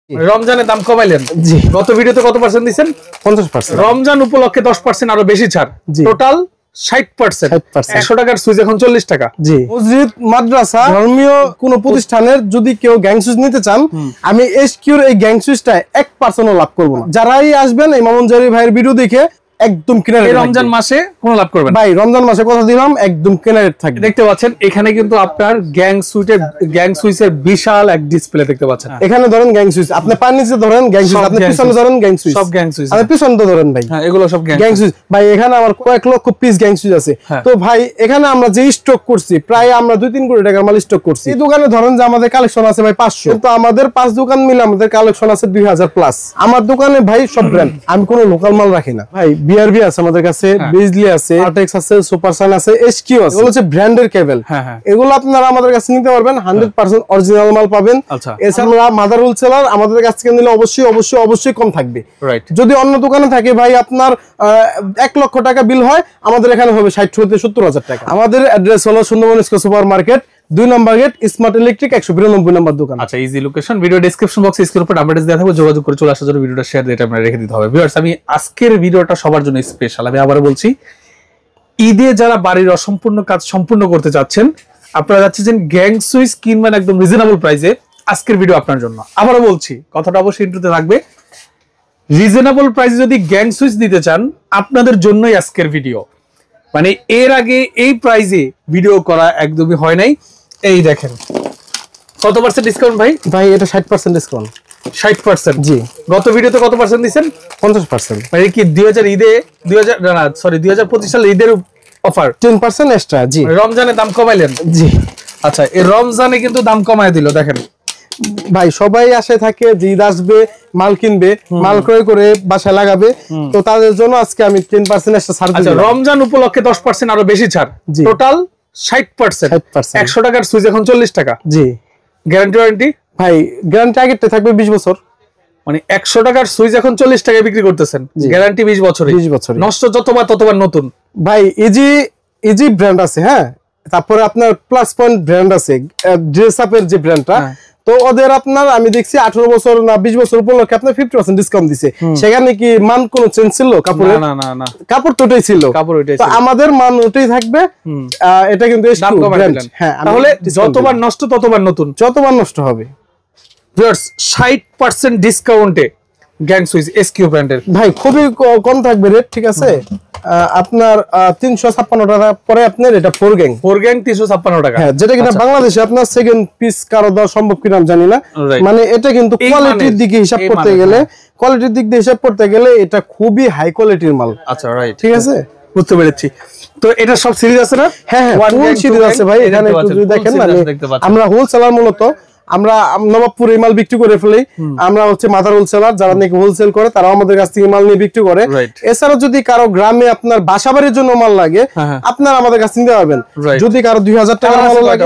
রমজানের দাম কমাইলেন জি গত ভিডিওতে কত পার্সেন্ট দিবেন 50% রমজান উপলক্ষে 10% আরো বেশি ছাড় টোটাল 60% 100 টাকার সুইচ এখন 40 টাকা জি মসজিদ মাদ্রাসা ধর্মীয় কোন প্রতিষ্ঠানের যদি কেউ গ্যাং সুইচ নিতে চান আমি এসকিউর এই গ্যাং সুইচটা 1% লাভ করব না যারাই আসবেন এই মামুন জারি ভাইয়ের ভিডিও দেখে একদম কিনারে এই রমজান মাসে কোন লাভ করবেন ভাই রমজান মাসে কথা দিলাম একদম কিনারে থাকবে দেখতে পাচ্ছেন এখানে কিন্তু আপনার গ্যাং সুইচের বিশাল এক ডিসপ্লে দেখতে পাচ্ছেন এখানে ধরেন গ্যাং সুইচ আপনি পার নিচে ধরেন গ্যাং সুইচ আপনি পিছনে ধরেন গ্যাং সুইচ সব গ্যাং সুইচ আপনি পিছনে ধরেন ভাই হ্যাঁ এগুলো সব গ্যাং সুইচ ভাই এখানে আমার কয়েক লক্ষ পিস গ্যাং সুইচ আছে তো ভাই এখানে আমরা যে স্টক করছি প্রায় আমরা 2-3 কোটি টাকার মাল স্টক করছি এই দোকানে ধরেন যে আমাদের কালেকশন আছে ভাই 500 কিন্তু আমাদের 5 দোকান মিলে আমাদের কালেকশন আছে 2000 প্লাস আমার দোকানে ভাই সব ব্র্যান্ড আমি কোনো লোকাল মাল রাখি না ভাই বিআরবি আছে আমাদের কাছে বিজলি আছে আরটেক্স আছে সুপারসান আছে এসকিউ আছে এগুলো হচ্ছে ব্র্যান্ডের কেবল এগুলো আপনারা আমাদের কাছে নিতে পারবেন 100% অরিজিনাল মাল পাবেন এছাড়া মাদার হোলসেলার আমাদের কাছ থেকে নিলে অবশ্যই কম থাকবে যদি অন্য দোকানে থাকে ভাই আপনার 1 লক্ষ টাকা বিল হয় আমাদের এখানে হবে 60 থেকে 70,000 টাকা আমাদের অ্যাড্রেস হলো সুন্দরবন স্কয়ার সুপার মার্কেট 2 নম্বর গেট স্মার্ট ইলেকট্রিক 192 নম্বর দোকান আচ্ছা ইজি লোকেশন ভিডিও ডেসক্রিপশন বক্সে স্ক্রিন উপর নাম্বার দেওয়া থাকবে যোগাযোগ করে চলে আসার জন্য ভিডিওটা শেয়ার দিয়ে আপনারা রেখে দিতে হবে ভিউয়ার্স আমি আজকের ভিডিওটা সবার জন্য স্পেশাল আমি আবারো বলছি ঈদে যারা বাড়ির অসম্পূর্ণ কাজ সম্পূর্ণ করতে যাচ্ছেন আপনারা যাচ্ছেন গ্যাং সুইচ কিনবেন একদম রিজনেবল প্রাইসে আজকের ভিডিও আপনার জন্য আবারো বলছি কথাটা অবশ্যই ইন্ট্রোতে থাকবে রিজনেবল প্রাইসে যদি গ্যাং সুইচ দিতে চান আপনাদের জন্যই আজকের ভিডিও মানে এর আগে এই প্রাইসে ভিডিও করা একদমই হয় নাই এই দেখেন কত পার্সেন্ট ডিসকাউন্ট ভাই এটা 60% ডিসকাউন্ট 60% জি গত ভিডিওতে কত পার্সেন্ট দিবেন 50% মানে কি 2000 ঈদে 2025 সালে ঈদের অফার 10% এক্সট্রা জি রমজানের দাম কমাইলেন জি আচ্ছা এই রমজানে কিন্তু দাম কমায় দিল দেখেন ভাই সবাই আসে থাকে যে ঈদ আসবে মাল কিনবে মাল ক্রয় করে বাসায় লাগাবে তো তাদের জন্য আজকে আমি 10% এক্সট্রা ছাড় দিলাম আচ্ছা রমজান উপলক্ষে 10% আরো বেশি ছাড় টোটাল 60% 100 টাকার সুইচ এখন 40 টাকা জি গ্যারান্টি ওয়ারেন্টি ভাই গ্যারান্টি আগেরটা থাকবে 20 বছর মানে 100 টাকার সুইচ এখন 40 টাকায় বিক্রি করতেছেন গ্যারান্টি 20 বছরের 20 বছর নষ্ট যতবার ততবার নতুন ভাই ইজি ব্র্যান্ড আছে হ্যাঁ তারপরে আপনার প্লাস পয়েন্ট ব্র্যান্ড আছে ড্রেস আপের যে ব্র্যান্ডটা তো ওদের আপনার আমি দেখছি 18 বছর না 20 বছর উপলক্ষে আপনার 50% ডিসকাউন্ট দিছে সেখানে কি মান কোন চেঞ্জ ছিল কাপড়ের না কাপড় তো ওটাই ছিল তো আমাদের মান ওটাই থাকবে এটা কিন্তু দাম কমাই দিলেন হ্যাঁ তাহলে যতবার নষ্ট ততবার নতুন যতবার নষ্ট হবে ভিউয়ার্স 60% ডিসকাউন্টে গ্যাং সুইচ এসকিউ ব্র্যান্ডের ভাই খুবই কম থাকবে রেট ঠিক আছে আপনার 356 টাকা পরে আপনার এটা 4 গ্যাং 356 টাকা হ্যাঁ যেটা কিনা বাংলাদেশে আপনার সেকেন্ড পিস কারো দেওয়া সম্ভব কিনা জানি না মানে এটা কিন্তু কোয়ালিটির দিকে হিসাব করতে গেলে এটা খুবই হাই কোয়ালিটির মাল আচ্ছা রাইট ঠিক আছে বুঝতে পেরেছি তো এটা সব সিরিজ আছে না হ্যাঁ ফুল সিরিজ আছে ভাই এখানে একটু যদি দেখেন মানে আমরা হোলসেলার মূলত আমরা নবাবপুর এই মাল বিক্রি করে ফেলি আমরা হচ্ছে মাদার হোলসেলার যারা নাকি হোলসেল করে তারা আমাদের কাছ থেকে মাল নিয়ে বিক্রি করে এছাড়া যদি কারো গ্রামে আপনার বাসাবাড়ির জন্য মাল লাগে আপনারা আমাদের কাছ থেকে নিতে পারবেন যদি কারো 2000 টাকা মাল লাগে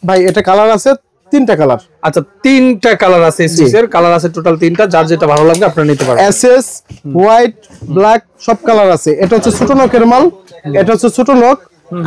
ভাই এটা কালার আছে 3টা কালার আচ্ছা 3টা কালার আছে সুইচের কালার আছে টোটাল 3টা যার যেটা ভালো লাগবে আপনারা নিতে পারবেন এসএস হোয়াইট ব্ল্যাক সব কালার আছে এটা হচ্ছে ছোট নকের মাল এটা হচ্ছে ছোট নক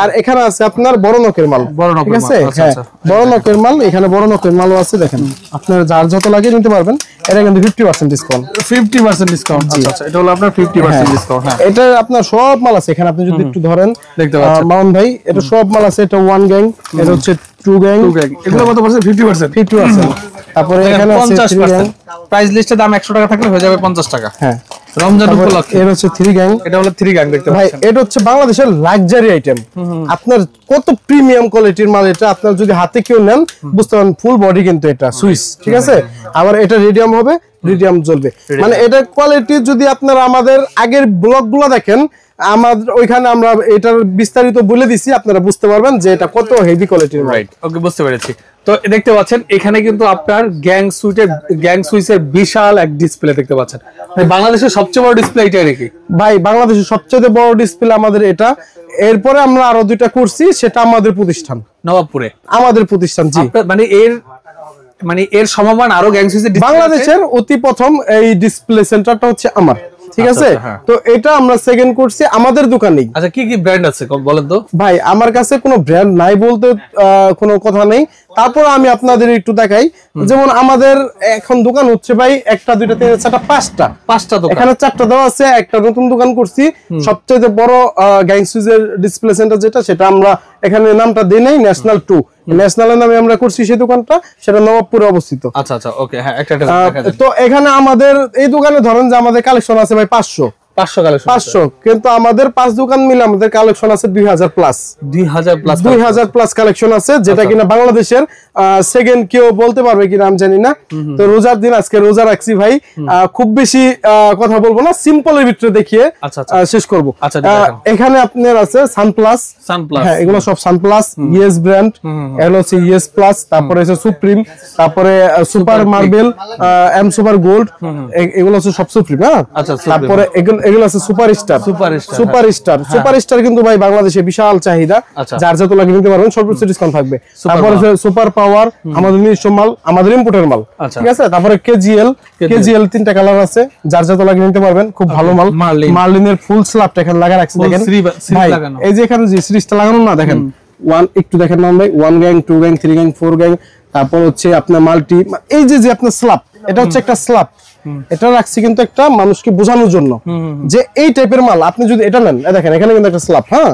আর এখানে আছে আপনার বড় নকের মাল ঠিক আছে হ্যাঁ বড় নকের মাল এখানে বড় নকের মালও আছে দেখেন আপনারা যার যত লাগে নিতে পারবেন এটা কিন্তু 50% ডিসকাউন্ট 50% ডিসকাউন্ট আচ্ছা এটা হলো আপনার 50% ডিসকাউন্ট হ্যাঁ এটা আপনার সব মাল আছে এখানে আপনি যদি একটু ধরেন দেখতে পাচ্ছেন মাউন ভাই এটা সব মাল আছে এটা 1 গ্যাং এটা হচ্ছে 2 গ্যাং এগুলো কত পার্সেন্ট 50% তারপরে এখানে আছে 3 গ্যাং প্রাইস লিস্টে দাম 100 টাকা থাকলে হয়ে যাবে 50 টাকা হ্যাঁ রমজান উপলক্ষে এর হচ্ছে 3 গ্যাং এটা হলো 3 গ্যাং দেখতে পাচ্ছেন ভাই এটা হচ্ছে বাংলাদেশের লাক্সারি আইটেম আপনার কত প্রিমিয়াম কোয়ালিটির মাল এটা আপনার যদি হাতে কেউ নেন বুঝতে পারবেন ফুল বডি কিন্তু এটা সুইচ ঠিক আছে আবার এটা রেডিয়াম হবে রেডিয়াম জ্বলবে মানে এটা কোয়ালিটি যদি আপনারা আমাদের আগের ব্লগগুলো দেখেন আমাদের ওইখানে আমরা এটার বিস্তারিত বলে দিছি আপনারা বুঝতে পারবেন যে এটা কত হেভি কোয়ালিটির রাইট ওকে বুঝতে পেরেছি তো দেখতে পাচ্ছেন এখানে কিন্তু আপনার গ্যাং সুইচের বিশাল এক ডিসপ্লে দেখতে পাচ্ছেন বাংলাদেশের সবচেয়ে বড় ডিসপ্লে এটা নাকি ভাই বাংলাদেশের সবচেয়ে বড় ডিসপ্লে আমাদের এটা এরপরে আমরা আরো দুইটা করছি সেটা আমাদের প্রতিষ্ঠান নবাবপুরে আমাদের প্রতিষ্ঠান জি মানে এর সমমান আরো গ্যাং সুইচের বাংলাদেশের অতি প্রথম এই ডিসপ্লে সেন্টারটা হচ্ছে আমার ঠিক আছে। তো এটা আমরা সেকেন্ড করছি আমাদের দোকানেই। আচ্ছা, কি কি ব্র্যান্ড আছে বলেন তো ভাই? আমার কাছে কোনো ব্র্যান্ড নাই বলতে কোনো কথা নেই, তারপর আমি আপনাদের একটু দেখাই। যেমন আমাদের এখন দোকান হচ্ছে ভাই 1 2 3 4 5টা দোকান, এখানে 4টা দেওয়া আছে। একটা নতুন দোকান করছি, সবচেয়ে বড় গ্যাং সুইজের ডিসপ্লে সেন্টার যেটা, সেটা আমরা এখানে নামটা দিই নাই, ন্যাশনাল 2 ন্যাশনালের নামে আমরা করছি সেই দোকানটা, সেটা নবাবপুরে অবস্থিত। আচ্ছা আচ্ছা, ওকে, হ্যাঁ একটা তো এখানে আমাদের এই দোকানে ধরেন যে আমাদের কালেকশন আছে ভাই 500 কালেকশন, 500, কিন্তু আমাদের 5 দোকান মিলে আমাদের কালেকশন আছে 2000 প্লাস 2000 প্লাস কালেকশন আছে, যেটা কিনা বাংলাদেশের সেকেন্ড কেউ বলতে পারবে কিনা আমি জানি না। তো রোজার দিন আজকে রোজা রাখছি ভাই, খুব বেশি কথা বলবো না, সিম্পলের ভিতরে দেখিয়ে শেষ করব। এখানে আপনার আছে সানপ্লাস, হ্যাঁ এগুলো সব সানপ্লাস ইএস ব্র্যান্ড, এগুলো হচ্ছে ইএস প্লাস, তারপরে হচ্ছে সুপ্রিম, তারপরে super marble, M super gold, এগুলো হচ্ছে সব সুপ্রিম। হ্যাঁ, তারপরে এগুলো আছে সুপারস্টার কিন্তু ভাই বাংলাদেশে বিশাল চাহিদা, যার যত লাগে নিতে পারবেন, সর্বোচ্চ ডিসকাউন্ট থাকবে। তারপরে সুপার পাওয়ার আমাদের নিজস্ব মাল, আমাদের ইম্পোর্টের মাল, ঠিক আছে। তারপরে কেজিএল 3টা কালার আছে, যার যত লাগে নিতে পারবেন, খুব ভালো মাল। মার্লিনের ফুল স্ল্যাবটা এখানে লাগা রাখছি, দেখেন ভাই, এই যে এখানে যে সিরিজটা লাগানো না, দেখেন একটু দেখেন না ভাই, 1 গ্যাং 2 গ্যাং 3 গ্যাং 4 গ্যাং, তারপর হচ্ছে আপনার মাল্টি, এই যে আপনার স্ল্যাব, এটা হচ্ছে একটা স্ল্যাব, এটা রাখছি কিন্তু একটা মানুষকে বোঝানোর জন্য যে এই টাইপের মাল আপনি যদি এটা নেন, দেখেন এখানে কিন্তু একটা স্ল্যাব, হ্যাঁ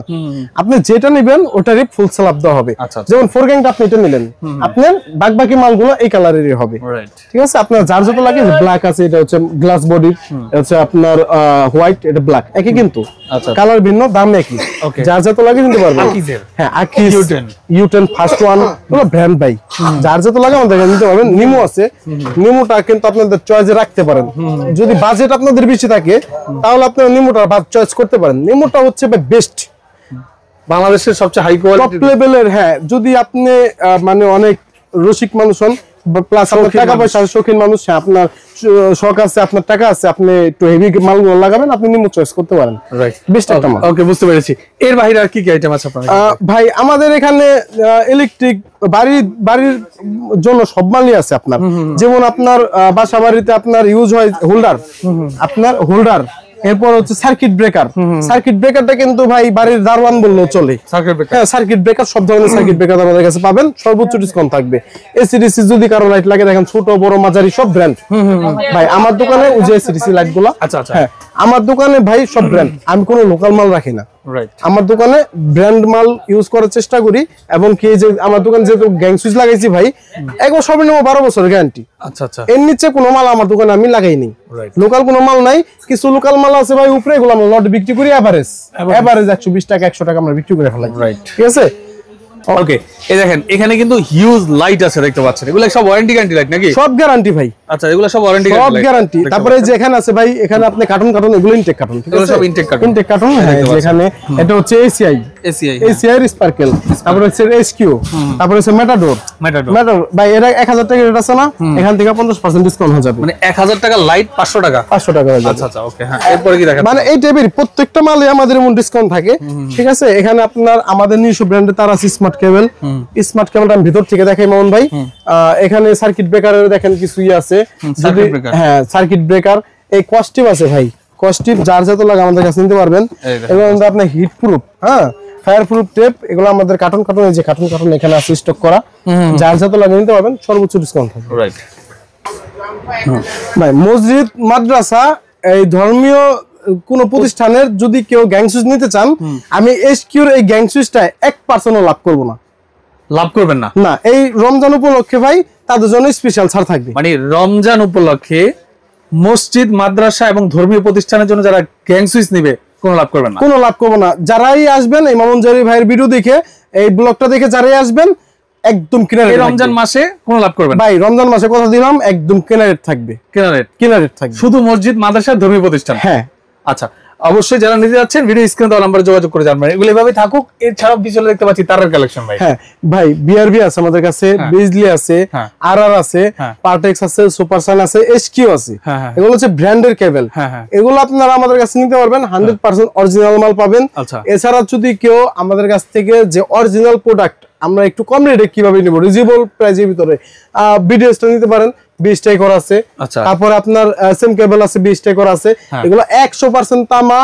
আপনি যেটা নেবেন ওটারই ফুল স্ল্যাব দেওয়া হবে। যেমন 4 গ্যাংটা আপনি এটা নিলেন, আপনার বাকি মালগুলো এই কালারেরই হবে, ঠিক আছে। আপনার যার যত লাগে, ব্ল্যাক আছে, এটা হচ্ছে গ্লাস বডি, এটা হচ্ছে আপনার হোয়াইট, এটা ব্ল্যাক, একই কিন্তু কালার ভিন্ন, দাম একই, যার যত লাগে নিতে পারবেন। হ্যাঁ, আকিস, ইউটেন, ফার্স্ট ওয়ান, পুরো ব্র্যান্ড ভাই, যার যত লাগে আমাদের নিতে পারবেন। নিমো আছে, নিমোটা কিন্তু আপনাদের চয়েসে রাখতে পারেন, যদি বাজেট আপনাদের বেশি থাকে তাহলে আপনারা নিমোটা চয়েস করতে পারেন। নিমোটা হচ্ছে বেস্ট, বাংলাদেশের সবচেয়ে হাই কোয়ালিটি টপ লেভেলের। হ্যাঁ, যদি আপনি মানে অনেক রসিক মানুষ হন, প্লাস আপনার টাকা পয়সা শৌখিন মানুষ, আপনার শখ আছে, আপনার টাকা আছে, আপনি একটু হেভি মালগুলো লাগাবেন, আপনি নিমো চয়েস করতে পারেন। বেস্ট একটা মাল। ওকে, বুঝতে পেরেছি। এর বাইরে আর কি কি আইটেম আছে আপনাদের? ভাই আমাদের এখানে ইলেকট্রিক বাড়ির জন্য সব মালই আছে আপনার। যেমন আপনার বাসা বাড়িতে আপনার ইউজ হয় হোল্ডার, আপনার হোল্ডার, এরপর হচ্ছে সার্কিট ব্রেকারটা কিন্তু ভাই বাড়ির দারওয়ান বললেও চলে। সার্কিট ব্রেকার সব ধরনের সার্কিট ব্রেকার আমাদের কাছে পাবেন, সর্বোচ্চ ডিসকাউন্ট থাকবে। এসিডিসি যদি কারো লাইট লাগে, দেখেন ছোট বড় মাঝারি সব ব্র্যান্ড ভাই আমার দোকানে, ওই যে এসিডিসি লাইট গুলা, হ্যাঁ আমার দোকানে ভাই সব ব্র্যান্ড, আমি কোনো লোকাল মাল রাখি না। আমার দোকানে ব্র্যান্ড মাল ইউজ করার চেষ্টা করি, এবং কি যে আমার দোকানে যেহেতু গ্যাং সুইচ লাগাইছি ভাই, একবার সর্বনিম্ন 12 বছরের গ্যারান্টি। এর নিচে কোনো মাল আমার দোকানে আমি লাগাইনি, লোকাল কোনো মাল নাই। কিছু লোকাল মাল আছে ভাই উপরে, এগুলো আমরা লট বিক্রি করি এভারেজ 120 টাকা 100 টাকা আমরা বিক্রি করে ফেলাই, ঠিক আছে। ওকে, এই দেখেন এখানে কিন্তু হিউজ লাইট আছে, দেখতে পাচ্ছেন, এগুলো সব ওয়ারেন্টি গ্যারান্টি লাইট নাকি? সব গ্যারান্টি ভাই। আচ্ছা, এগুলো সব ওয়ারেন্টি গ্যারান্টি। তারপরে যে এখানে আছে ভাই, এখানে আপনি কার্টুন এগুলো ইনটেক কার্টুন, ঠিক আছে, সব ইনটেক কার্টুন। এখানে এটা হচ্ছে এসিআই স্পার্কেল, তারপরে হচ্ছে এসকিউ, তারপরে হচ্ছে মেটাডোর ভাই, এর 1000 টাকা রেট আছে না, এখান থেকে 50% ডিসকাউন্ট হয়ে যাবে। মানে 1000 টাকা লাইট 500 টাকা হয়ে যাবে। আচ্ছা, ওকে, হ্যাঁ। এরপর কি দেখেন? মানে এই টাইপের প্রত্যেকটা মালে আমাদের এমন ডিসকাউন্ট থাকে, ঠিক আছে। এখানে আপনার আমাদের নিজস্ব ব্র্যান্ডের তার আছে স্মার্ট কেবলটা আমি ভিতর থেকে দেখাই মামুন ভাই। এখানে সার্কিট ব্রেকারের দেখেন কিছু আছে, হ্যাঁ সার্কিট ব্রেকার, এই কস্টিভ আছে ভাই, কস্টিভ যার যত লাগে আমাদের কাছে নিতে পারবেন। এবং আপনার হিট প্রুফ, হ্যাঁ ফায়ার প্রুফ টেপ, এগুলো আমাদের কার্টুন এই যে কার্টুন এখানে আছে স্টক করা, যার যত লাগে নিতে পারবেন, সর্বোচ্চ ডিসকাউন্ট থাকবে। ভাই মসজিদ, মাদ্রাসা, এই ধর্মীয় কোন প্রতিষ্ঠানের যদি কেউ গ্যাং সুইচ নিতে চান, আমি এসকিউর এই গ্যাং সুইচটা 1% লাভ করব না। লাভ করবেন না? না, এই রমজান উপলক্ষে ভাই তাদের জন্য স্পেশাল ছাড় থাকবে। মানে রমজান উপলক্ষে মসজিদ, মাদ্রাসা এবং ধর্মীয় প্রতিষ্ঠানের জন্য যারা গ্যাং সুইচ নেবে, কোনো লাভ করবেন না? কোনো লাভ করব না। যারাই আসবেন এই মামুন জারি ভাইয়ের ভিডিও দেখে, এই ব্লগটা দেখে যারাই আসবেন, একদম কিনারে, রমজান মাসে কোনো লাভ করবেন ভাই, রমজান মাসে কথা দিলাম, একদম কিনারে থাকবে, কিনারে থাকবে, শুধু মসজিদ, মাদ্রাসা, ধর্মীয় প্রতিষ্ঠান। হ্যাঁ, আচ্ছা, অবশ্যই যারা নিতে যাচ্ছেন ভিডিও স্ক্রিনে দেওয়া নাম্বারে যোগাযোগ করে জানবেন। এগুলো এভাবে থাকুক। এছাড়াও পিছনে দেখতে পাচ্ছি তারের কালেকশন ভাই। হ্যাঁ ভাই, বিআরবি আছে আমাদের কাছে, বিজলি আছে, আরআর আছে, পার্টেক্স আছে, সুপারসান আছে, এসকিউ আছে। এগুলো হচ্ছে ব্র্যান্ডের কেবল। এগুলো আপনারা আমাদের কাছে নিতে পারবেন, 100% অরিজিনাল মাল পাবেন। এছাড়া যদি কেউ আমাদের কাছ থেকে যে অরিজিনাল প্রোডাক্ট আমরা একটু কম রেটে কিভাবে নিব, রিজনেবল প্রাইসের ভিতরে, বিডিএসটা নিতে পারেন, 20 টাই করা আছে। আচ্ছা, তারপরে আপনার সেম কেবল আছে 20 টাই করা আছে। এগুলো 100% তামা,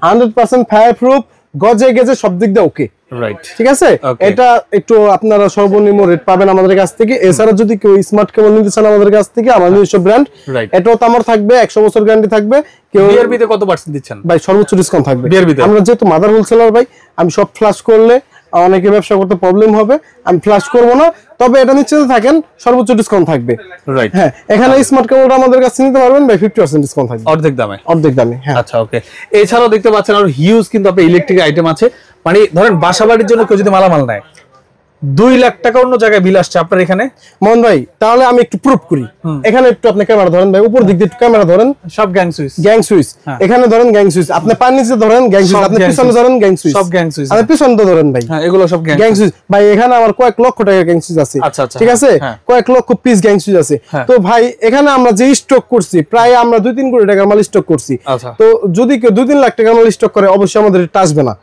100% ফায়ার প্রুফ, গজে গেজে সব দিক দিয়ে ওকে। রাইট, ঠিক আছে। এটা একটু আপনারা সর্বনিম্ন রেট পাবেন আমাদের কাছ থেকে। এছাড়া যদি কেউ স্মার্ট কেবল নিতে চান আমাদের কাছ থেকে, আমাদের নিজস্ব ব্র্যান্ড, এটাও তামার থাকবে, 100 বছর গ্যারান্টি থাকবে। কেউ বিআরবি তে কত পার্সেন্ট দিচ্ছেন ভাই? সর্বোচ্চ ডিসকাউন্ট থাকবে বিআরবি তে। আমরা যেহেতু মাদার হোলসেলার ভাই, আমি সব ফ্ল্যাশ করলে অনেকে ব্যবসা করতে প্রবলেম হবে, আমি ফ্ল্যাশ করব না। তবে এটা নিশ্চিত থাকেন সর্বোচ্চ ডিসকাউন্ট থাকবে। রাইট, হ্যাঁ, এখানে স্মার্ট কেবলটা আমাদের কাছে নিতে পারবেন ভাই 50% ডিসকাউন্ট থাকবে, অর্ধেক দামে। অর্ধেক দামে। হ্যাঁ, আচ্ছা, ওকে। এছাড়াও দেখতে পাচ্ছেন আর হিউজ কিন্তু আপনার ইলেকট্রিক আইটেম আছে। মানে ধরেন বাসাবাড়ির জন্য কেউ যদি মালামাল নেয়, 2 লাখ টাকা অন্য জায়গায় বিল আসছে আপনার এখানে। মোহন ভাই, তাহলে আমি একটু প্রুফ করি। এখানে একটু আপনি ক্যামেরা ধরেন ভাই, উপর দিক দিয়ে একটু ক্যামেরা ধরেন। সব গ্যাং সুইচ, গ্যাং সুইচ এখানে ধরেন, গ্যাং সুইচ আপনি পার নিচে ধরেন, গ্যাং সুইচ আপনি পিছনে ধরেন, গ্যাং সুইচ সব গ্যাং সুইচ আপনি পিছনে ধরেন ভাই। হ্যাঁ, এগুলো সব গ্যাং সুইচ ভাই। এখানে আমার কয়েক লক্ষ টাকার গ্যাং সুইচ আছে। আচ্ছা, আচ্ছা, ঠিক আছে, কয়েক লক্ষ পিস গ্যাং সুইচ আছে। তো ভাই এখানে আমরা যে স্টক করছি, প্রায় আমরা 2-3 কোটি টাকার মাল স্টক করছি। তো যদি কেউ 2-3 লাখ টাকার মাল স্টক করে, অবশ্যই আমাদের রেট আসবে না।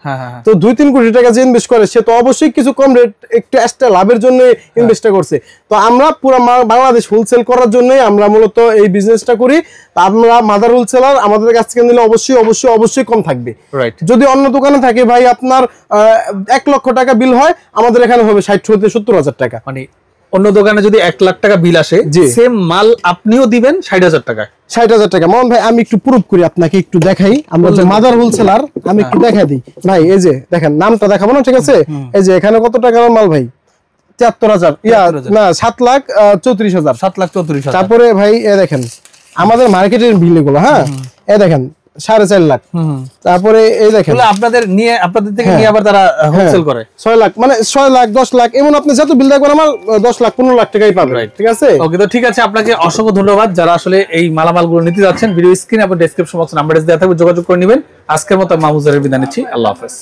তো 2-3 কোটি টাকা যে ইনভেস্ট করে, সে তো অবশ্যই কিছু কম রেট, একটু এক্সট্রা লাভের জন্য ইনভেস্ট করছে। তো আমরা পুরো বাংলাদেশ হোলসেল করার জন্যই আমরা মূলত এই বিজনেসটা করি। আমরা মাদার হোলসেলার, আমাদের কাছ থেকে নিলে অবশ্যই অবশ্যই অবশ্যই কম থাকবে। যদি অন্য দোকানে থাকে ভাই, আপনার 1 লক্ষ টাকা বিল হয়, আমাদের এখানে হবে 60-70 হাজার টাকা। মানে অন্য দোকানে যদি 1 লাখ টাকা বিল আসে, সেম মাল আপনিও দিবেন 60,000 টাকা। 60,000 টাকা। মোহন ভাই, আমি একটু প্রুফ করি, আপনাকে একটু দেখাই। আমরা যে মাদার হোলসেলার, আমি একটু দেখা দিই ভাই। এই যে দেখেন, নামটা দেখাবো না, ঠিক আছে? এই যে এখানে কত টাকার মাল ভাই? 73,000, না 7,34,000। 7,34,000। তারপরে ভাই এ দেখেন আমাদের মার্কেটের বিল এগুলো। হ্যাঁ, এ দেখেন 4.5 লাখ। তারপরে এই দেখেন আপনাদের থেকে নিয়ে আবার তারা হোলসেল করে 6 লাখ, মানে 6 লাখ 10 লাখ, এমন আপনি যত বিল দেখবেন আমার 10 লাখ 15 লাখ টাকাই পাবেন। ঠিক আছে, ওকে। তো ঠিক আছে, আপনাকে অসংখ্য ধন্যবাদ। যারা আসলে এই মালামালগুলো নিতে যাচ্ছেন, ভিডিও স্ক্রিনে এবং ডেসক্রিপশন বক্সে নাম্বার দেওয়া থাকবে, যোগাযোগ করে নেবেন। আজকের মতো মাহমুদ জাহের বিদায় নিচ্ছি। আল্লাহ হাফেজ।